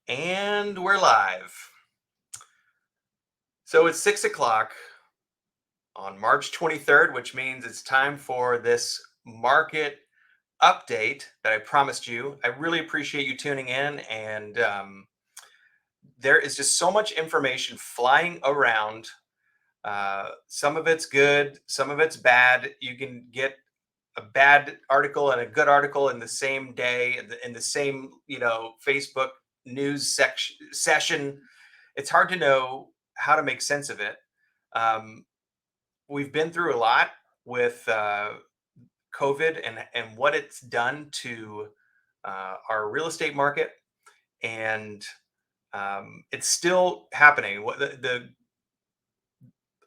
And we're live. So it's 6 o'clock on March 23rd, which means it's time for this market update that I promised you. I really appreciate you tuning in. And there is just so much information flying around. Some of it's good, some of it's bad. You can get a bad article and a good article in the same day, in the same, Facebook news session. It's hard to know how to make sense of it. Um, we've been through a lot with COVID and what it's done to our real estate market, and it's still happening. What the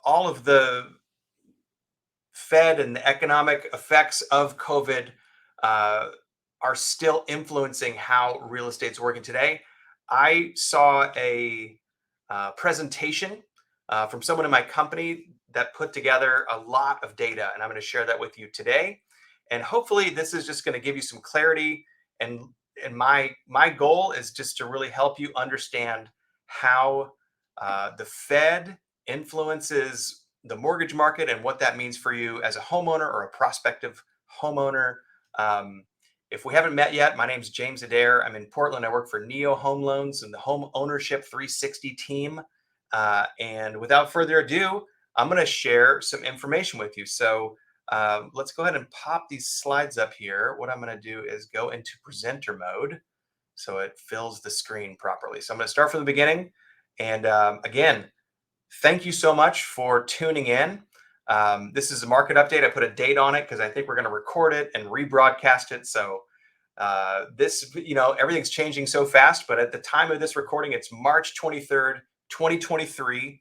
all of the Fed and the economic effects of COVID uh, are still influencing how real estate's working today. I saw a presentation from someone in my company that put together a lot of data, and I'm going to share that with you today. And hopefully, this is just going to give you some clarity. And my goal is just to really help you understand how the Fed influences the mortgage market and what that means for you as a homeowner or a prospective homeowner. Um, if we haven't met yet, my name is James Adair. I'm in Portland. I work for Neo Home Loans and the Home Ownership 360 team. And without further ado, I'm going to share some information with you. So let's go ahead and pop these slides up here. What I'm going to do is go into presenter mode so it fills the screen properly. So I'm going to start from the beginning. And again, thank you so much for tuning in. This is a market update. I put a date on it because I think we're going to record it and rebroadcast it. So everything's changing so fast. But at the time of this recording, it's March 23rd, 2023.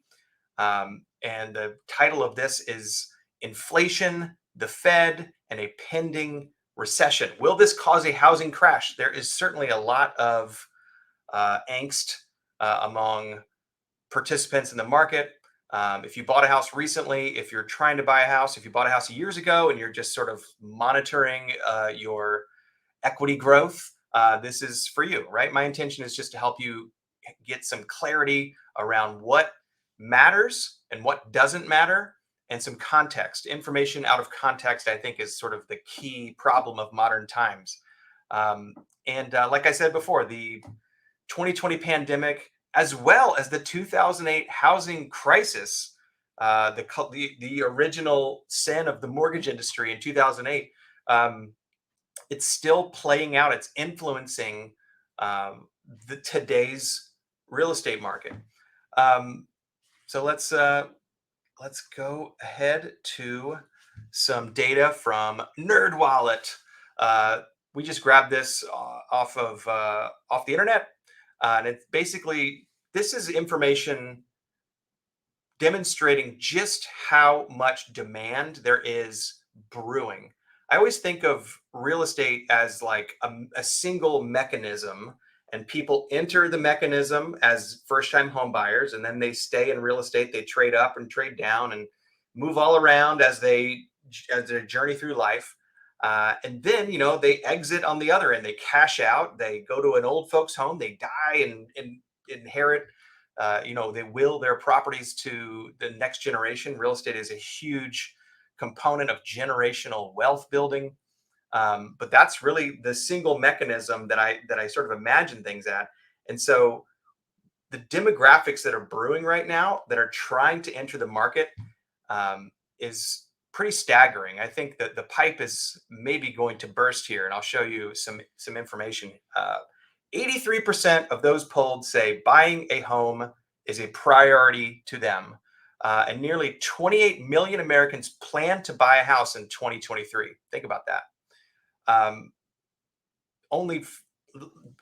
And the title of this is Inflation, the Fed, and a Pending Recession. Will this cause a housing crash? There is certainly a lot of angst among participants in the market. If you bought a house recently, if you're trying to buy a house, if you bought a house years ago and you're just sort of monitoring your equity growth, this is for you, right? My intention is just to help you get some clarity around what matters and what doesn't matter, and some context. Information out of context, I think, is sort of the key problem of modern times. Um, and like I said before, the 2020 pandemic, as well as the 2008 housing crisis, the original sin of the mortgage industry in 2008. It's still playing out. It's influencing the today's real estate market. Um, so let's go ahead to some data from NerdWallet. We just grabbed this off the internet, and it's basically, this is information demonstrating just how much demand there is brewing. I always think of real estate as like a single mechanism, and people enter the mechanism as first time home buyers, and then they stay in real estate. They trade up and trade down and move all around as they journey through life. And then, they exit on the other end. They cash out. They go to an old folks' home. They die and inherit. They will their properties to the next generation. Real estate is a huge component of generational wealth building. But that's really the single mechanism that I sort of imagine things at. And so the demographics that are brewing right now that are trying to enter the market is pretty staggering. I think that the pipe is maybe going to burst here, and I'll show you some information. 83% of those polled say buying a home is a priority to them, and nearly 28 million Americans plan to buy a house in 2023. Think about that. Um, only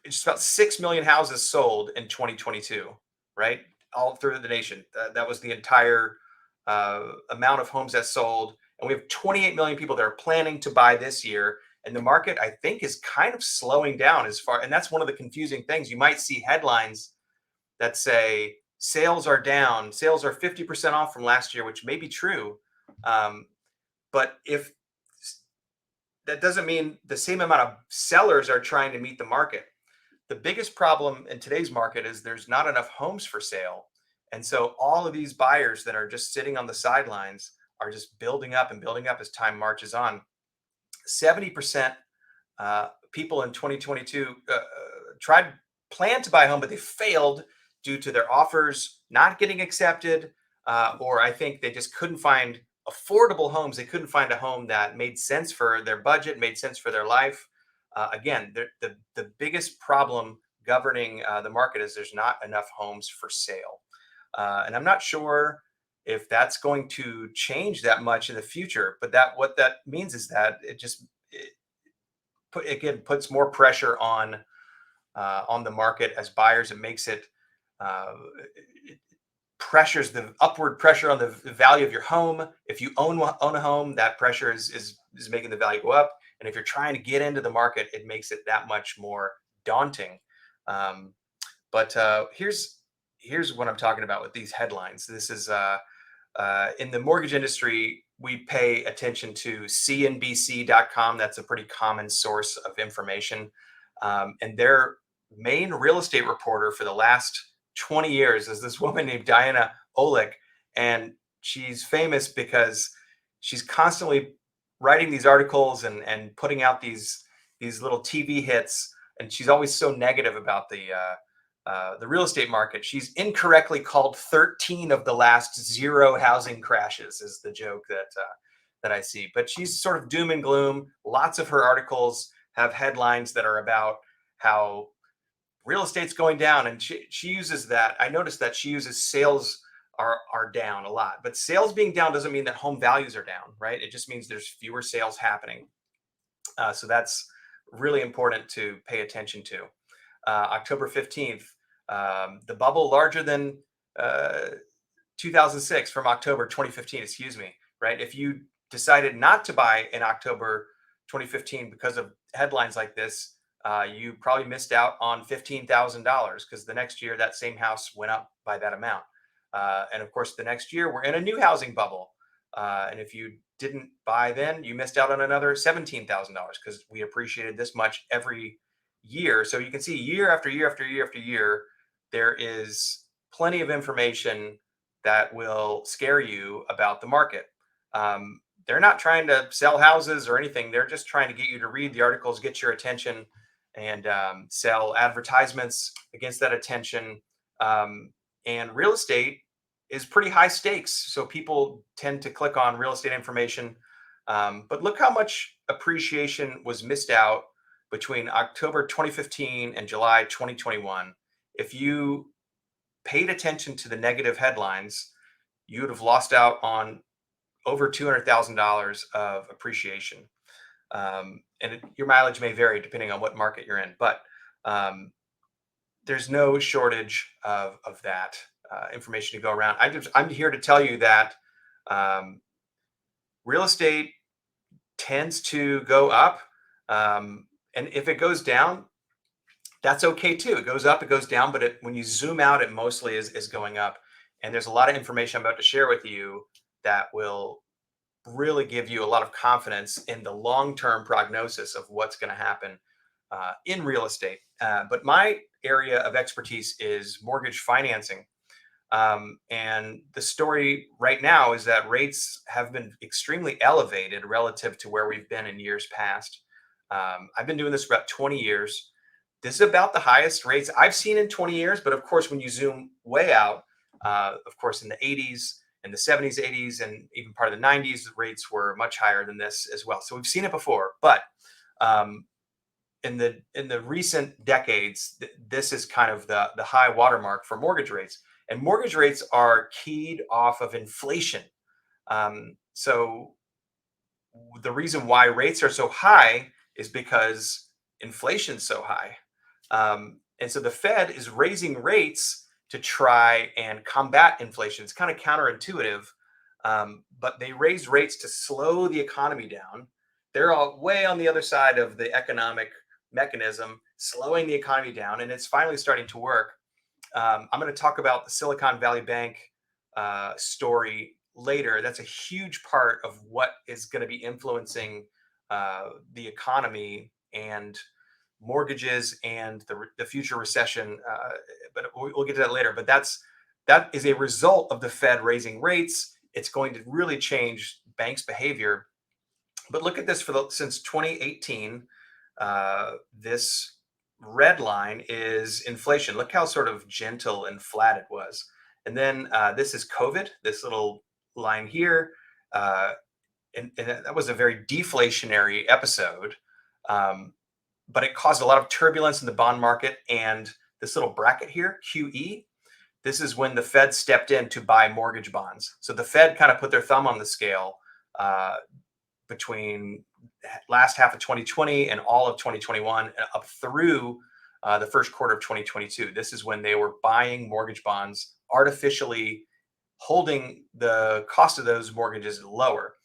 just about 6 million houses sold in 2022, right? All through the nation. That was the entire amount of homes that sold. And we have 28 million people that are planning to buy this year. And the market, I think, is kind of slowing down and that's one of the confusing things. You might see headlines that say sales are down, sales are 50% off from last year, which may be true. Um, but if that doesn't mean the same amount of sellers are trying to meet the market. The biggest problem in today's market is there's not enough homes for sale. And so all of these buyers that are just sitting on the sidelines are just building up as time marches on. 70% people in 2022 tried planned to buy a home, but they failed due to their offers not getting accepted, or I think they just couldn't find affordable homes. They couldn't find a home that made sense for their budget, made sense for their life. Again, the biggest problem governing the market is there's not enough homes for sale, and I'm not sure if that's going to change that much in the future. But that what that means is that again puts more pressure on the market as buyers. It makes it uh, it pressures the upward pressure on the value of your home. If you own a home, that pressure is making the value go up. And if you're trying to get into the market, it makes it that much more daunting. Um, but here's what I'm talking about with these headlines. This is in the mortgage industry, we pay attention to cnbc.com. That's a pretty common source of information. And their main real estate reporter for the last 20 years is this woman named Diana Olick. And she's famous because she's constantly writing these articles and putting out these little TV hits. And she's always so negative about the real estate market. She's incorrectly called 13 of the last zero housing crashes, is the joke that I see. But she's sort of doom and gloom. Lots of her articles have headlines that are about how real estate's going down, and she uses that. I noticed that she uses sales are down a lot, but sales being down doesn't mean that home values are down, right? It just means there's fewer sales happening. So that's really important to pay attention to. October 15th, the bubble larger than uh, 2006 from October 2015, excuse me, right? If you decided not to buy in October 2015 because of headlines like this, you probably missed out on $15,000 because the next year that same house went up by that amount. And of course, the next year we're in a new housing bubble. And if you didn't buy then, you missed out on another $17,000 because we appreciated this much every year. So you can see year after year after year after year, there is plenty of information that will scare you about the market. They're not trying to sell houses or anything. They're just trying to get you to read the articles, get your attention, and sell advertisements against that attention. Um, and real estate is pretty high stakes. So people tend to click on real estate information. But look how much appreciation was missed out between October 2015 and July 2021. If you paid attention to the negative headlines, you would have lost out on over $200,000 of appreciation. Your mileage may vary depending on what market you're in, but um, there's no shortage of that information to go around. I'm here to tell you that um, real estate tends to go up, and if it goes down, that's okay too. It goes up, it goes down, but when you zoom out, it mostly is going up. And there's a lot of information I'm about to share with you that will really give you a lot of confidence in the long-term prognosis of what's going to happen in real estate. But my area of expertise is mortgage financing. And the story right now is that rates have been extremely elevated relative to where we've been in years past. I've been doing this for about 20 years. This is about the highest rates I've seen in 20 years. But of course, when you zoom way out, of course, in the 80s and the 70s, 80s, and even part of the 90s, the rates were much higher than this as well. So we've seen it before. But um, in the recent decades, this is kind of the high watermark for mortgage rates. And mortgage rates are keyed off of inflation. So the reason why rates are so high is because inflation's so high. And so the Fed is raising rates to try and combat inflation. It's kind of counterintuitive, but they raise rates to slow the economy down. They're all way on the other side of the economic mechanism, slowing the economy down, and it's finally starting to work. I'm going to talk about the Silicon Valley Bank story later. That's a huge part of what is going to be influencing the economy and mortgages and the future recession. But we'll get to that later. But that is a result of the Fed raising rates. It's going to really change banks' behavior. But look at this since 2018. This red line is inflation. Look how sort of gentle and flat it was. And then this is COVID. This little line here. Uh, and that was a very deflationary episode. Um, but it caused a lot of turbulence in the bond market. And this little bracket here, QE, this is when the Fed stepped in to buy mortgage bonds. So the Fed kind of put their thumb on the scale uh, between last half of 2020 and all of 2021 up through the first quarter of 2022. This is when they were buying mortgage bonds, artificially holding the cost of those mortgages lower.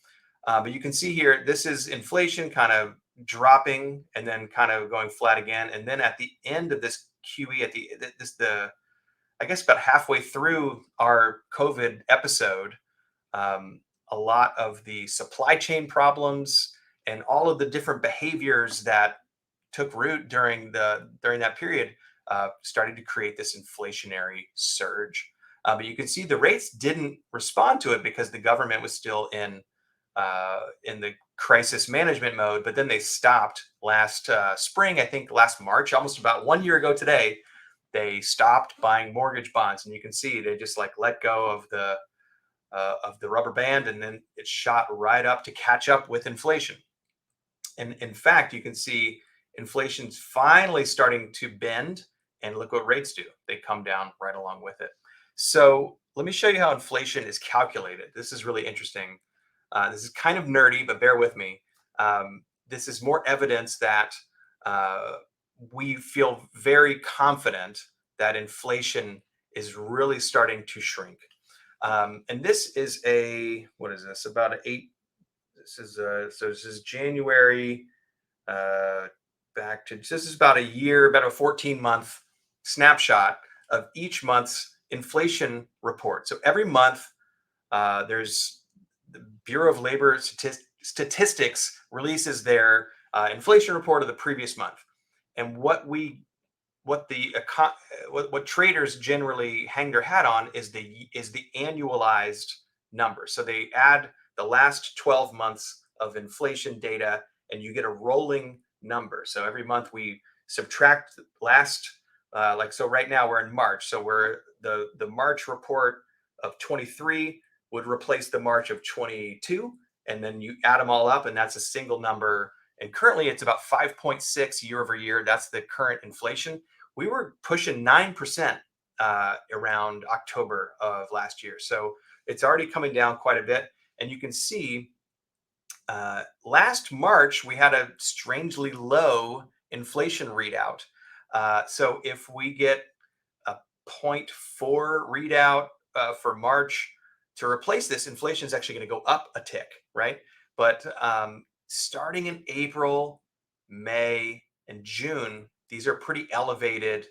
But you can see here, this is inflation kind of dropping and then kind of going flat again. And then at the end of this QE, I guess about halfway through our COVID episode, um, a lot of the supply chain problems and all of the different behaviors that took root during that period started to create this inflationary surge. But you can see the rates didn't respond to it because the government was still in the crisis management mode. But then they stopped last spring, I think last March, almost about 1 year ago today. They stopped buying mortgage bonds, and you can see they just like let go of the rubber band, and then it shot right up to catch up with inflation. And in fact, you can see inflation's finally starting to bend, and look what rates do. They come down right along with it. So let me show you how inflation is calculated. This is really interesting. This is kind of nerdy, but bear with me. This is more evidence that uh, we feel very confident that inflation is really starting to shrink. And this is what is this? About an eight. This is January this is about a year, about a 14-month snapshot of each month's inflation report. So every month, there's the Bureau of Labor Statistics releases their inflation report of the previous month. And what traders generally hang their hat on is the annualized number. So they add the last 12 months of inflation data, and you get a rolling number. So every month we subtract last, so right now we're in March. So we're the March report of 23 would replace the March of 22, and then you add them all up, and that's a single number. And currently it's about 5.6 year over year. That's the current inflation. We were pushing 9% around October of last year. So it's already coming down quite a bit. And you can see last March, we had a strangely low inflation readout. So if we get a zero 0.4 readout for March to replace this, inflation is actually going to go up a tick, right? But starting in April, May, and June, these are pretty elevated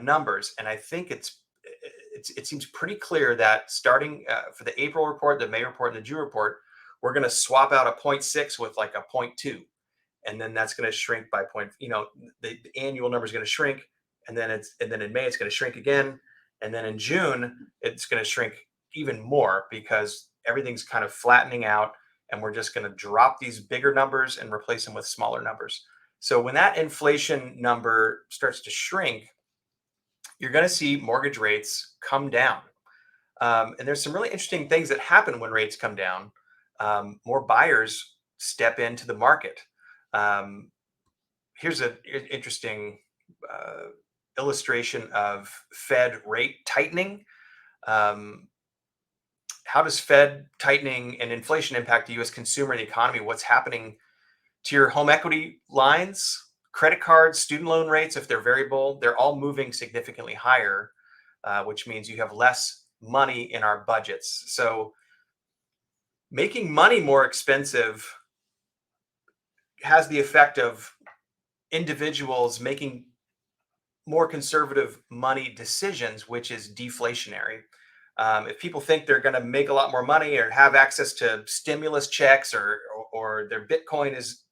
numbers. And I think it seems pretty clear that starting for the April report, the May report, and the June report, we're going to swap out a 0.6 with like a 0.2. And then that's going to shrink by the annual number is going to shrink. And then in May, it's going to shrink again. And then in June, it's going to shrink even more because everything's kind of flattening out, and we're just going to drop these bigger numbers and replace them with smaller numbers. So when that inflation number starts to shrink, you're going to see mortgage rates come down. And there's some really interesting things that happen when rates come down. More buyers step into the market. Here's an interesting illustration of Fed rate tightening. How does Fed tightening and inflation impact the U.S. consumer and the economy? What's happening to your home equity lines, credit cards, student loan rates? If they're variable, they're all moving significantly higher, which means you have less money in our budgets. So making money more expensive has the effect of individuals making more conservative money decisions, which is deflationary. If people think they're going to make a lot more money or have access to stimulus checks or their Bitcoin is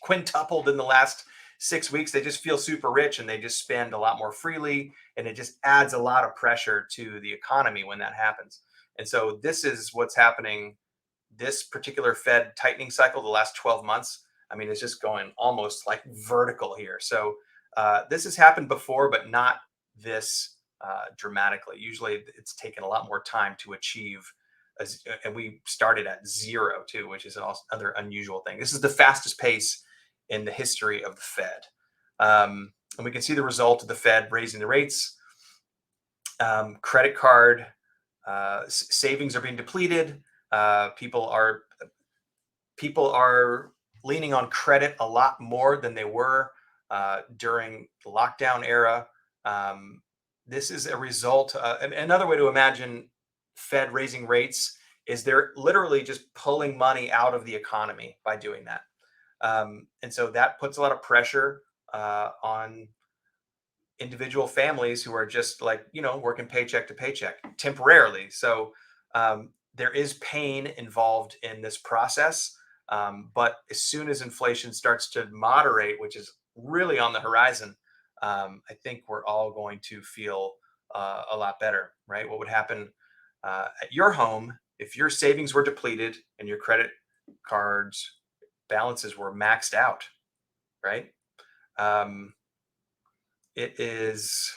quintupled in the last 6 weeks, they just feel super rich and they just spend a lot more freely. And it just adds a lot of pressure to the economy when that happens. And so this is what's happening this particular Fed tightening cycle, the last 12 months. I mean, it's just going almost like vertical here. So this has happened before, but not this dramatically. Usually it's taken a lot more time to achieve. And we started at zero too, which is another unusual thing. This is the fastest pace in the history of the Fed. And we can see the result of the Fed raising the rates. Credit card savings are being depleted. People are leaning on credit a lot more than they were during the lockdown era. This is a result. Another way to imagine Fed raising rates is they're literally just pulling money out of the economy by doing that. And so that puts a lot of pressure on individual families who are just like, working paycheck to paycheck temporarily. So there is pain involved in this process. But as soon as inflation starts to moderate, which is really on the horizon, I think we're all going to feel a lot better, right? What would happen at your home if your savings were depleted and your credit cards balances were maxed out, right? Um, it is,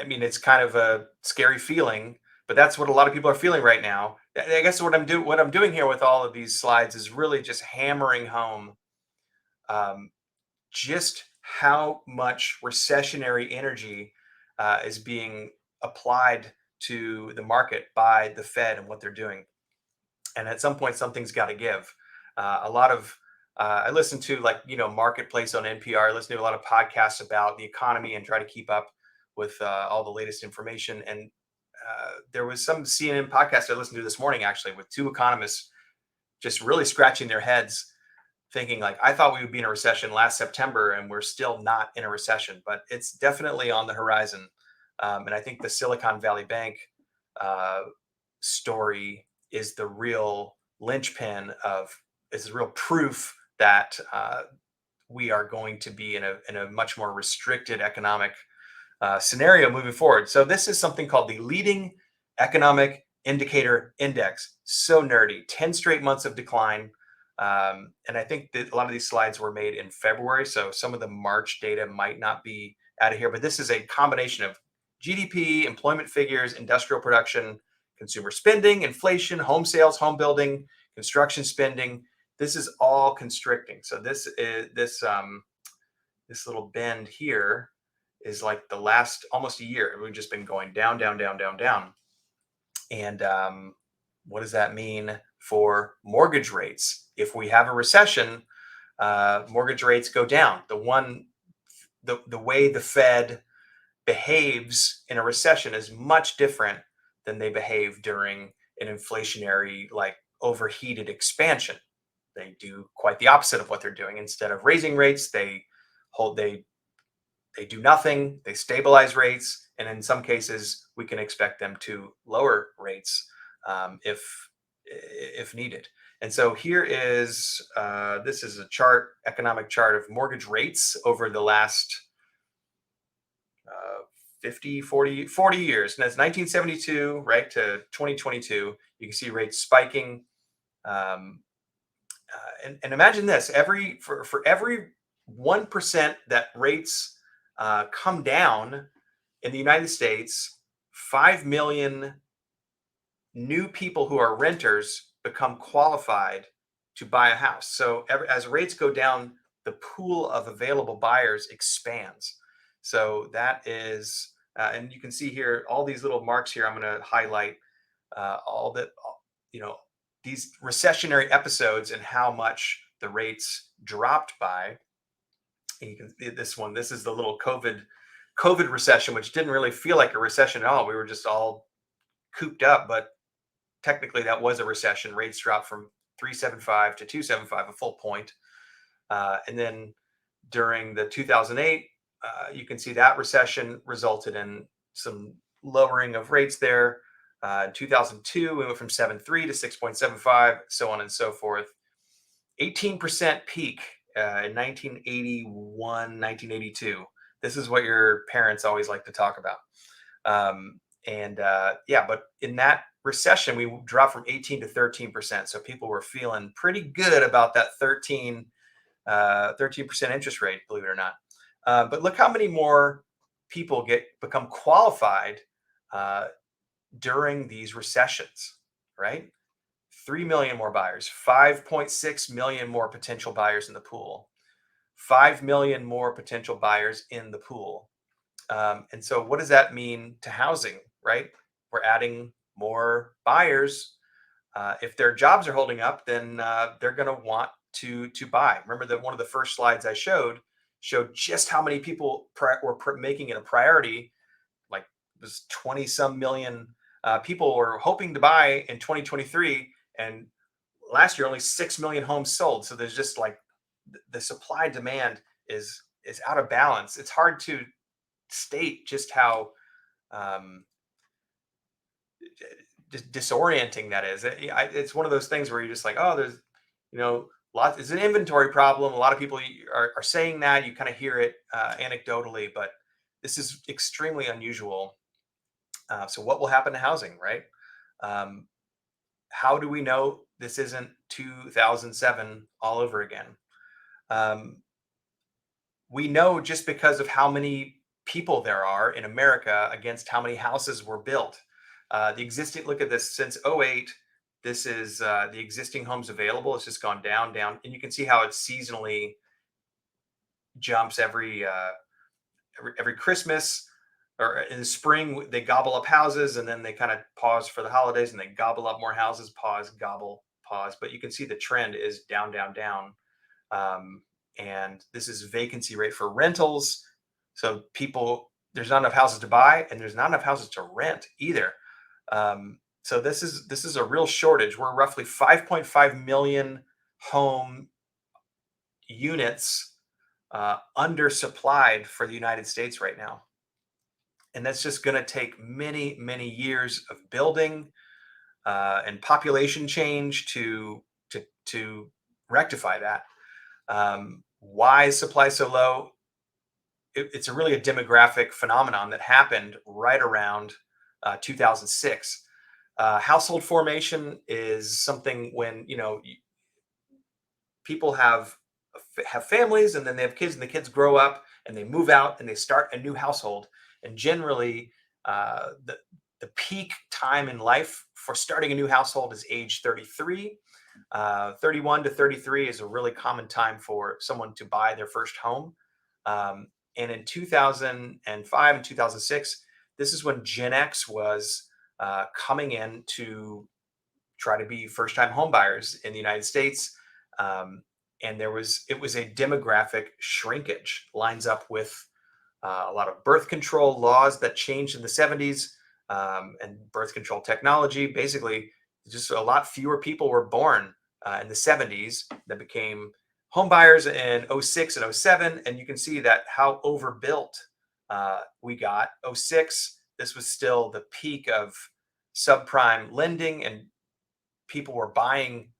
I mean, it's kind of a scary feeling, but that's what a lot of people are feeling right now. I guess what I'm doing here with all of these slides is really just hammering home um, just how much recessionary energy is being applied to the market by the Fed and what they're doing. And at some point, something's got to give. A lot of I listen to, like, Marketplace on NPR. I listen to a lot of podcasts about the economy and try to keep up with all the latest information. And there was some CNN podcast I listened to this morning, actually, with two economists just really scratching their heads, thinking like, I thought we would be in a recession last September, and we're still not in a recession, but it's definitely on the horizon. And I think the Silicon Valley Bank uh, story is the real linchpin of is real proof that we are going to be in a much more restricted economic scenario moving forward. So this is something called the leading economic indicator index. So nerdy, 10 straight months of decline. And I think that a lot of these slides were made in February. So some of the March data might not be out of here, but this is a combination of GDP, employment figures, industrial production, consumer spending, inflation, home sales, home building, construction spending. This is all constricting. So this little bend here is like the last almost a year. We've just been going down, down, down, down, down. And what does that mean for mortgage rates? If we have a recession, mortgage rates go down. The way the Fed behaves in a recession is much different than they behave during an inflationary, like, overheated expansion. They do quite the opposite of what they're doing. Instead of raising rates, hold they do nothing, they stabilize rates, and in some cases, we can expect them to lower rates if needed. And so here is this is a economic chart of mortgage rates over the last 50, 40 years. And that's 1972, right, to 2022. You can see rates spiking. Um, and imagine this: for every 1% that rates come down in the United States, 5 million new people who are renters become qualified to buy a house. So as rates go down, the pool of available buyers expands. So that is, and you can see here all these little marks here. I'm going to highlight all that, you know, these recessionary episodes and how much the rates dropped by. And you can see this is the little COVID recession, which didn't really feel like a recession at all. We were just all cooped up, but technically that was a recession. Rates dropped from 375 to 275, a full point. And then during the 2008, you can see that recession resulted in some lowering of rates there. In 2002, we went from 7.3 to 6.75, so on and so forth. 18% peak in 1981, 1982. This is what your parents always like to talk about. And Yeah, but in that recession, we dropped from 18 to 13%. So people were feeling pretty good about that 13% interest rate, believe it or not. But look how many more people become qualified uh, during these recessions, right? 3 million more buyers, 5.6 million more potential buyers in the pool, 5 million more potential buyers in the pool. And so, what does that mean to housing, right? We're adding more buyers. If their jobs are holding up, then they're going to want to buy. Remember that one of the first slides I showed just how many people were making it a priority. Like it was 20 some million people were hoping to buy in 2023, and last year only 6 million homes sold. So there's just like the supply demand is out of balance. It's hard to state just how um, disorienting that is. It's one of those things where you're just like, oh, there's, lots. It's an inventory problem. A lot of people are saying that. You kind of hear it anecdotally, but this is extremely unusual. So, what will happen to housing, right? Um, how do we know this isn't 2007 all over again? Um, we know just because of how many people there are in America against how many houses were built. The existing, look at this, since '08, this is the existing homes available. It's just gone down, down. And you can see how it seasonally jumps every Christmas or in the spring. They gobble up houses and then they kind of pause for the holidays and they gobble up more houses, pause, gobble, pause. But you can see the trend is down, down, down. Um, and this is vacancy rate for rentals. So there's not enough houses to buy, and there's not enough houses to rent either. So this is a real shortage. We're roughly 5.5 million home units undersupplied for the United States right now, and that's just going to take many, many years of building and population change to rectify that. Why is supply so low? It's really a demographic phenomenon that happened right around 2006. Household formation is something when people have families and then they have kids and the kids grow up and they move out and they start a new household. And generally, the peak time in life for starting a new household is age 33. 31 to 33 is a really common time for someone to buy their first home. Um, and in 2005 and 2006, this is when Gen X was coming in to try to be first time home buyers in the United States. Um, and it was a demographic shrinkage, lines up with a lot of birth control laws that changed in the 70s, and birth control technology. Basically, just a lot fewer people were born in the 70s that became home buyers in '06 and '07. And you can see that how overbuilt we got. '06, this was still the peak of subprime lending, and people were buying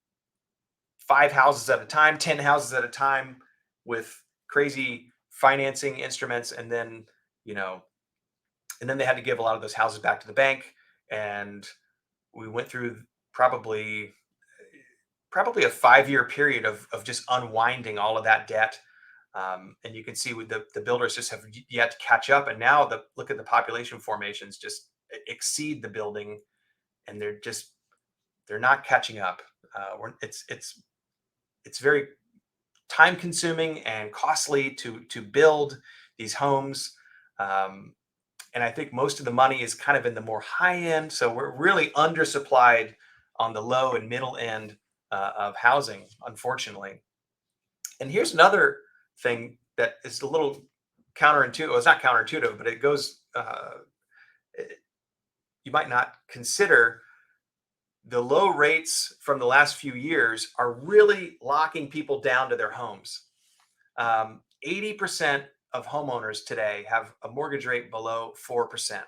5 houses at a time, 10 houses at a time with crazy financing instruments. You know, and then they had to give a lot of those houses back to the bank. And we went through probably probably a 5 year period of just unwinding all of that debt. And you can see with the builders just have yet to catch up. And now look at the population formations just exceed the building, and they're not catching up. It's very time consuming and costly to build these homes. Um, and I think most of the money is kind of in the more high end. So we're really undersupplied on the low and middle end of housing, unfortunately. And here's another thing that is a little counterintuitive. Well, it's not counterintuitive, but it goes. You might not consider the low rates from the last few years are really locking people down to their homes. 80% of homeowners today have a mortgage rate below 4%.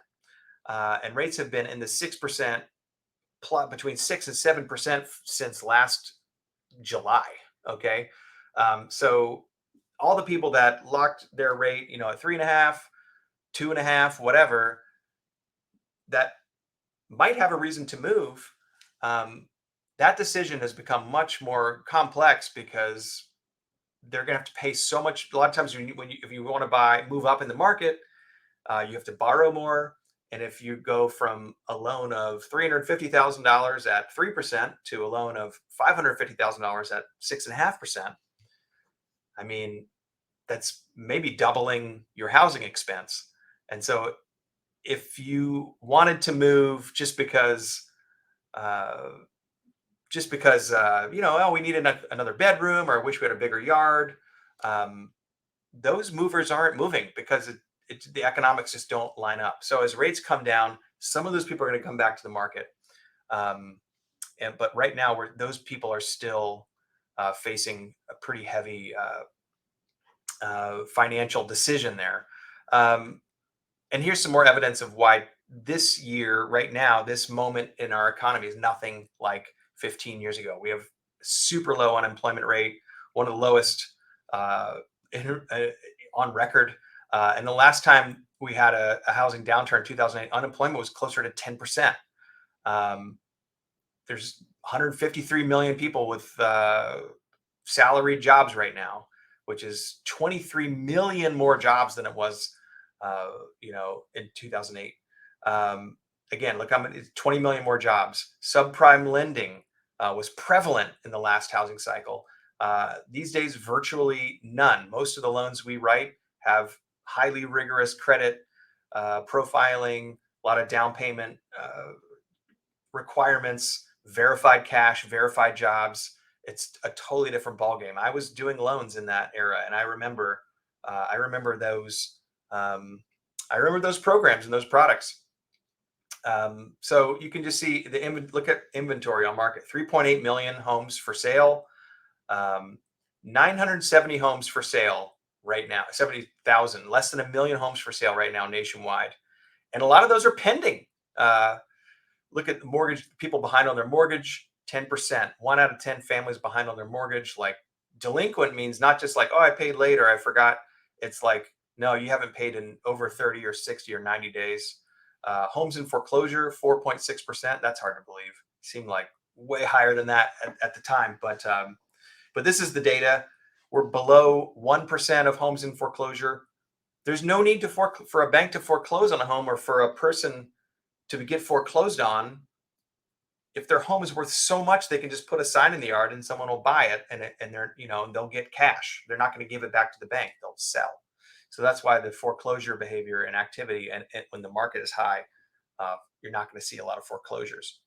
And rates have been in the 6%, between 6 and 7% since last July. Okay. So all the people that locked their rate, at three and a half, two and a half, whatever, that might have a reason to move. Um, that decision has become much more complex because they're going to have to pay so much. A lot of times, if you want to move up in the market, you have to borrow more. And if you go from a loan of $350,000 at 3% to a loan of $550,000 at 6.5%, I mean, that's maybe doubling your housing expense. And so if you wanted to move uh, oh, we need another bedroom, or I wish we had a bigger yard, um, those movers aren't moving because the economics just don't line up. So as rates come down, some of those people are going to come back to the market. Um, but right now, those people are still facing a pretty heavy financial decision there. Um, and here's some more evidence of why this year, right now, this moment in our economy is nothing like 15 years ago. We have super low unemployment rate, one of the lowest uh, on record. And the last time we had a housing downturn, 2008, unemployment was closer to 10%. Um, there's 153 million people with salaried jobs right now, which is 23 million more jobs than it was, in 2008. Um, Again, look, it's 20 million more jobs. Subprime lending was prevalent in the last housing cycle. These days, virtually none. Most of the loans we write have highly rigorous credit profiling, a lot of down payment requirements, verified cash, verified jobs. It's a totally different ballgame. I was doing loans in that era, and I remember those, um, I remember those programs and those products. So you can just see look at inventory on market: 3.8 million homes for sale, um, 970 homes for sale right now, 70,000, less than a million homes for sale right now nationwide, and a lot of those are pending. Uh, Look at the mortgage, people behind on their mortgage, 10%. 1 out of 10 families behind on their mortgage. Like, delinquent means not just like, oh, I paid late or I forgot. It's like, no, you haven't paid in over 30 or 60 or 90 days. Homes in foreclosure, 4.6%. That's hard to believe. Seemed like way higher than that at the time. But this is the data. We're below 1% of homes in foreclosure. There's no need for a bank to foreclose on a home, or for a person to get foreclosed on. If their home is worth so much, they can just put a sign in the yard and someone will buy it, and they'll get cash. They're not going to give it back to the bank. They'll sell. So that's why the foreclosure behavior and activity, and when the market is high, you're not going to see a lot of foreclosures.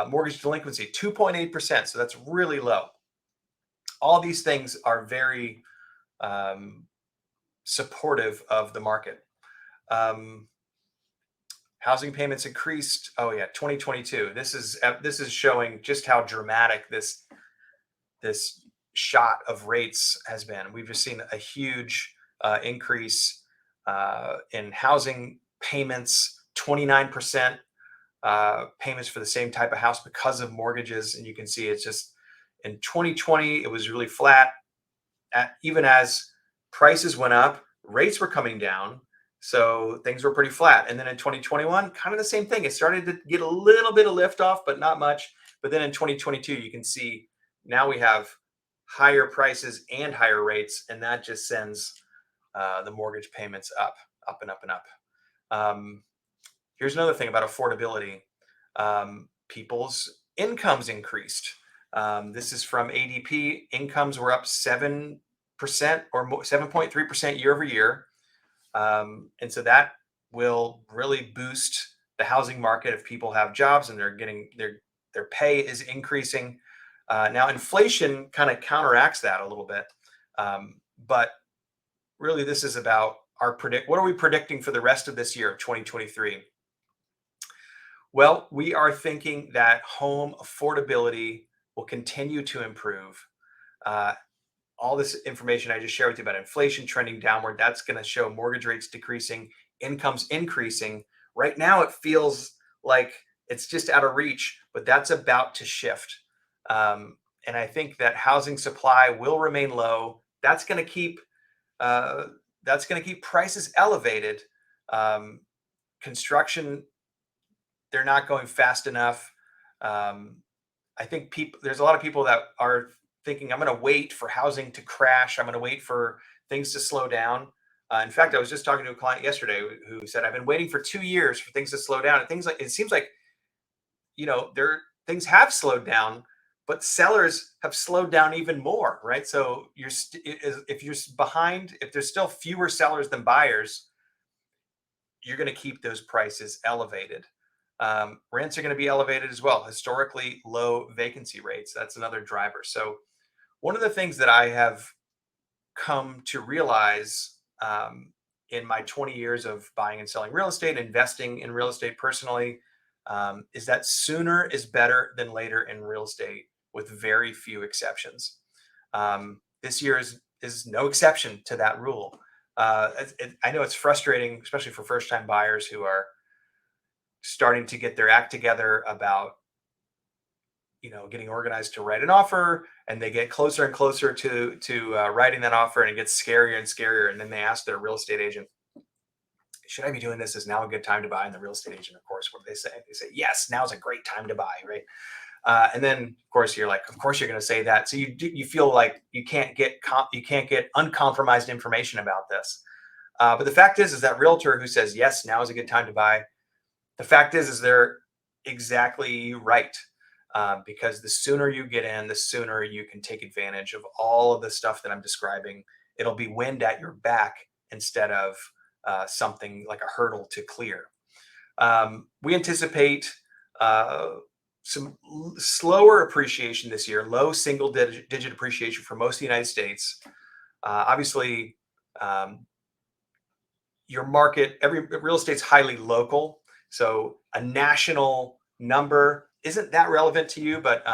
Mortgage delinquency, 2.8%. So that's really low. All these things are very um, supportive of the market. Um, Housing payments increased. Oh yeah, 2022. This is showing just how dramatic this shot of rates has been. We've just seen a huge increase in housing payments, 29% payments for the same type of house because of mortgages. And you can see it's just in 2020 it was really flat. Even as prices went up, rates were coming down. So things were pretty flat. And then in 2021, kind of the same thing. It started to get a little bit of lift off, but not much. But then in 2022, you can see now we have higher prices and higher rates, and that just sends the mortgage payments up, up and up and up. Um, Here's another thing about affordability. People's incomes increased. This is from ADP. Incomes were up 7% or 7.3% year over year. And so that will really boost the housing market if people have jobs and they're getting their pay is increasing. Now inflation kind of counteracts that a little bit. But really this is about what are we predicting for the rest of this year of 2023? Well, we are thinking that home affordability will continue to improve. Uh, all this information I just shared with you about inflation trending downward, that's going to show mortgage rates decreasing, incomes increasing. Right now, it feels like it's just out of reach, but that's about to shift. Um, and I think that housing supply will remain low. Uh, that's going to keep prices elevated. Um, Construction, they're not going fast enough. Um, I think there's a lot of people that are thinking, I'm going to wait for housing to crash. I'm going to wait for things to slow down. In fact, I was just talking to a client yesterday who said, I've been waiting for 2 years for things to slow down. And things like, it seems like, there things have slowed down, but sellers have slowed down even more, right? So if you're behind, if there's still fewer sellers than buyers, you're going to keep those prices elevated. Rents are going to be elevated as well. Historically low vacancy rates. That's another driver. So one of the things that I have come to realize in my 20 years of buying and selling real estate, investing in real estate personally, is that sooner is better than later in real estate, with very few exceptions. This year is no exception to that rule. I know it's frustrating, especially for first time buyers who are starting to get their act together about getting organized to write an offer, and they get closer and closer to writing that offer, and it gets scarier and scarier, and then they ask their real estate agent, should I be doing this? Is now a good time to buy? And the real estate agent, of course, what do they say? They say, yes, now's a great time to buy, right? And then of course you're like, of course you're going to say that, so you feel like you can't get uncompromised information about this. But the fact is that realtor who says yes, now is a good time to buy, the fact is they're exactly right. Because the sooner you get in, the sooner you can take advantage of all of the stuff that I'm describing. It'll be wind at your back instead of something like a hurdle to clear. We anticipate some slower appreciation this year, low single digit appreciation for most of the United States. Obviously, um, your market, every real estate's highly local. So a national number isn't that relevant to you, but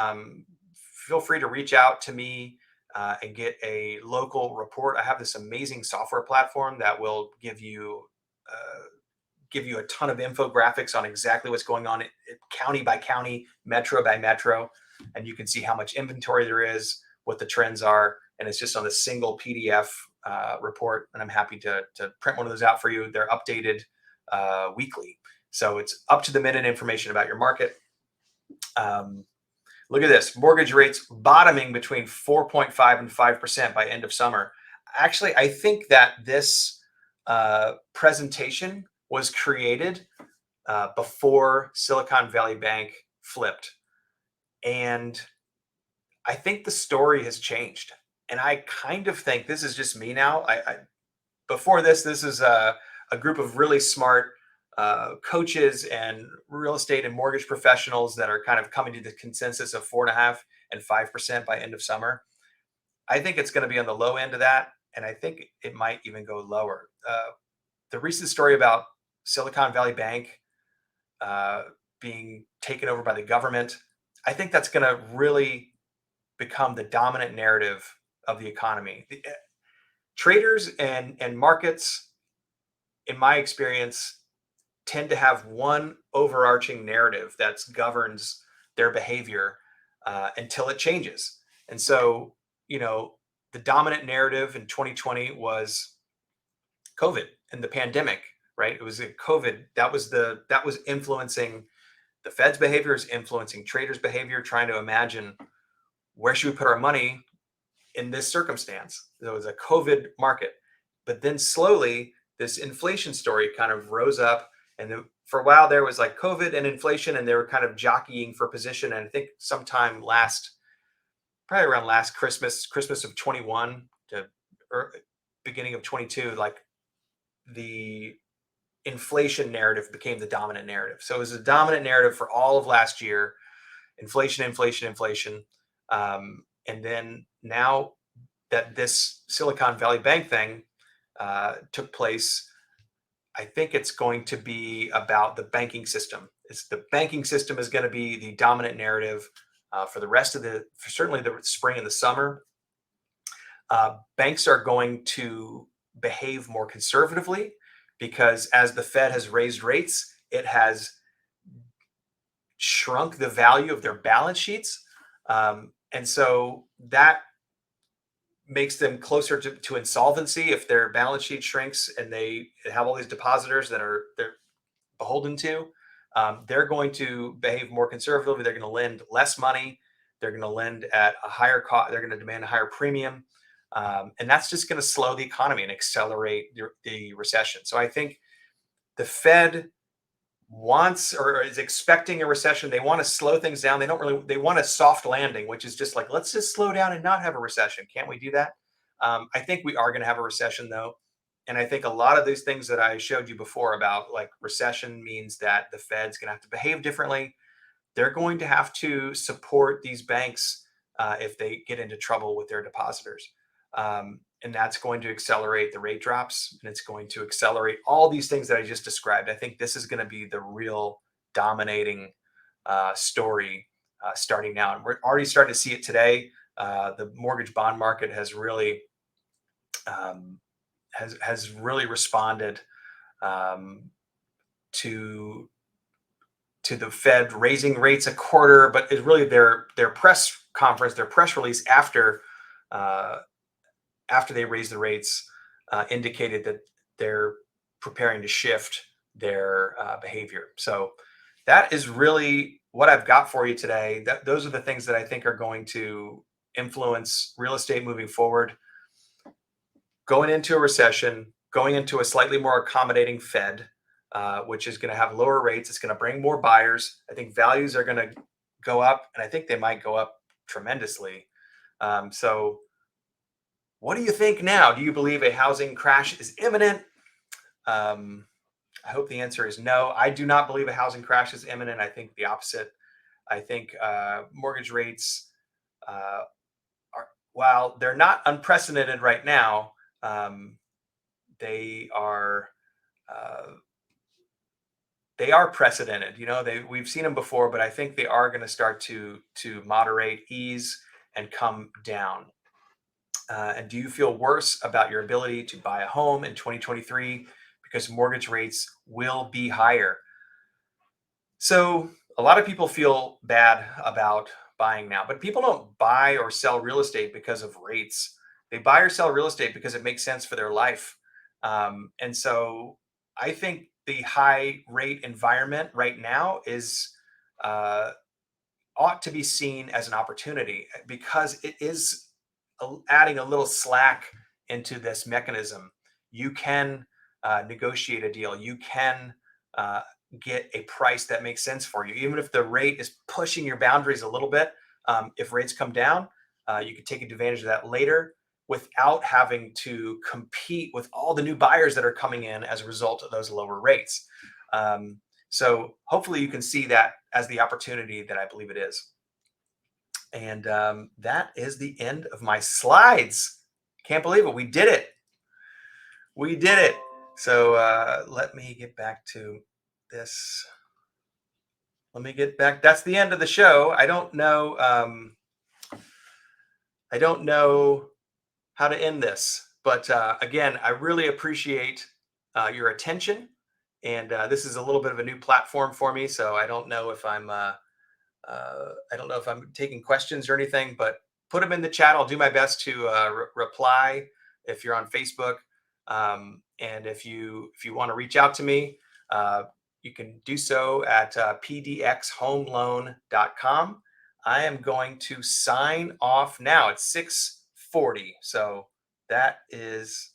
feel free to reach out to me and get a local report. I have this amazing software platform that will give you a ton of infographics on exactly what's going on county by county, metro by metro, and you can see how much inventory there is, what the trends are, and it's just on a single PDF report. And I'm happy to print one of those out for you. They're updated weekly, so it's up to the minute information about your market. Look at this: mortgage rates bottoming between 4.5 and 5% by end of summer. Actually, I think that this presentation was created before Silicon Valley Bank flipped. And I think the story has changed. And I kind of think, this is just me now. Before this is a group of really smart coaches and real estate and mortgage professionals that are kind of coming to the consensus of 4.5 and 5% by end of summer. I think it's going to be on the low end of that, and I think it might even go lower. The recent story about Silicon Valley Bank uh, being taken over by the government, I think that's going to really become the dominant narrative of the economy. Traders and markets, in my experience, tend to have one overarching narrative that governs their behavior until it changes. And so, the dominant narrative in 2020 was COVID and the pandemic, right? It was COVID that was influencing the Fed's behavior, is influencing traders' behavior, trying to imagine, where should we put our money in this circumstance. There was a COVID market, but then slowly this inflation story kind of rose up, and for a while there was like COVID and inflation, and they were kind of jockeying for position. And I think sometime probably around last Christmas of 21 to beginning of 22, like the inflation narrative became the dominant narrative. So it was a dominant narrative for all of last year: inflation, inflation, inflation. And then now that this Silicon Valley Bank thing took place, I think it's going to be about the banking system. The banking system is going to be the dominant narrative for the rest of for certainly the spring and the summer. Banks are going to behave more conservatively, because as the Fed has raised rates, it has shrunk the value of their balance sheets. And so that makes them closer to insolvency if their balance sheet shrinks and they have all these depositors that they're beholden to. They're going to behave more conservatively. They're going to lend less money. They're going to lend at a higher cost. They're going to demand a higher premium. And that's just going to slow the economy and accelerate the recession. So I think the Fed wants or is expecting a recession. They want to slow things down. They want a soft landing, which is just like, let's just slow down and not have a recession. Can't we do that? I think we are going to have a recession though. And I think a lot of these things that I showed you before about like recession means that the Fed's going to have to behave differently. They're going to have to support these banks if they get into trouble with their depositors. And that's going to accelerate the rate drops and it's going to accelerate all these things that I just described. I think this is going to be the real dominating story starting now. And we're already starting to see it today. The mortgage bond market um, has really responded um, to the Fed raising rates a quarter, but it's really their press conference, their press release uh, after they raised the rates indicated that they're preparing to shift their behavior. So that is really what I've got for you today. Those are the things that I think are going to influence real estate moving forward. Going into a recession, going into a slightly more accommodating Fed, which is going to have lower rates. It's going to bring more buyers. I think values are going to go up, and I think they might go up tremendously. So, what do you think now? Do you believe a housing crash is imminent? Um, I hope the answer is no. I do not believe a housing crash is imminent. I think the opposite. I think mortgage rates, uh, while they're not unprecedented right now, um, they are uh, they are precedented. You know, we've seen them before, but I think they are going to start to moderate, ease, and come down. And do you feel worse about your ability to buy a home in 2023 because mortgage rates will be higher? So a lot of people feel bad about buying now, but people don't buy or sell real estate because of rates. They buy or sell real estate because it makes sense for their life. And so I think the high rate environment right now is uh, ought to be seen as an opportunity because it is adding a little slack into this mechanism. You can negotiate a deal. You can uh, get a price that makes sense for you, even if the rate is pushing your boundaries a little bit. If rates come down, you can take advantage of that later without having to compete with all the new buyers that are coming in as a result of those lower rates. Um, so hopefully you can see that as the opportunity that I believe it is. And that is the end of my slides. Can't believe it. We did it. We did it. So let me get back to this. Let me get back. That's the end of the show. I don't know. I don't know how to end this, but again, I really appreciate your attention. And this is a little bit of a new platform for me, so I don't know if I'm taking questions or anything, but put them in the chat. I'll do my best to reply if you're on Facebook. And if you want to reach out to me, uh, you can do so at pdxhomeloan.com. I am going to sign off now. It's 6:40, so that is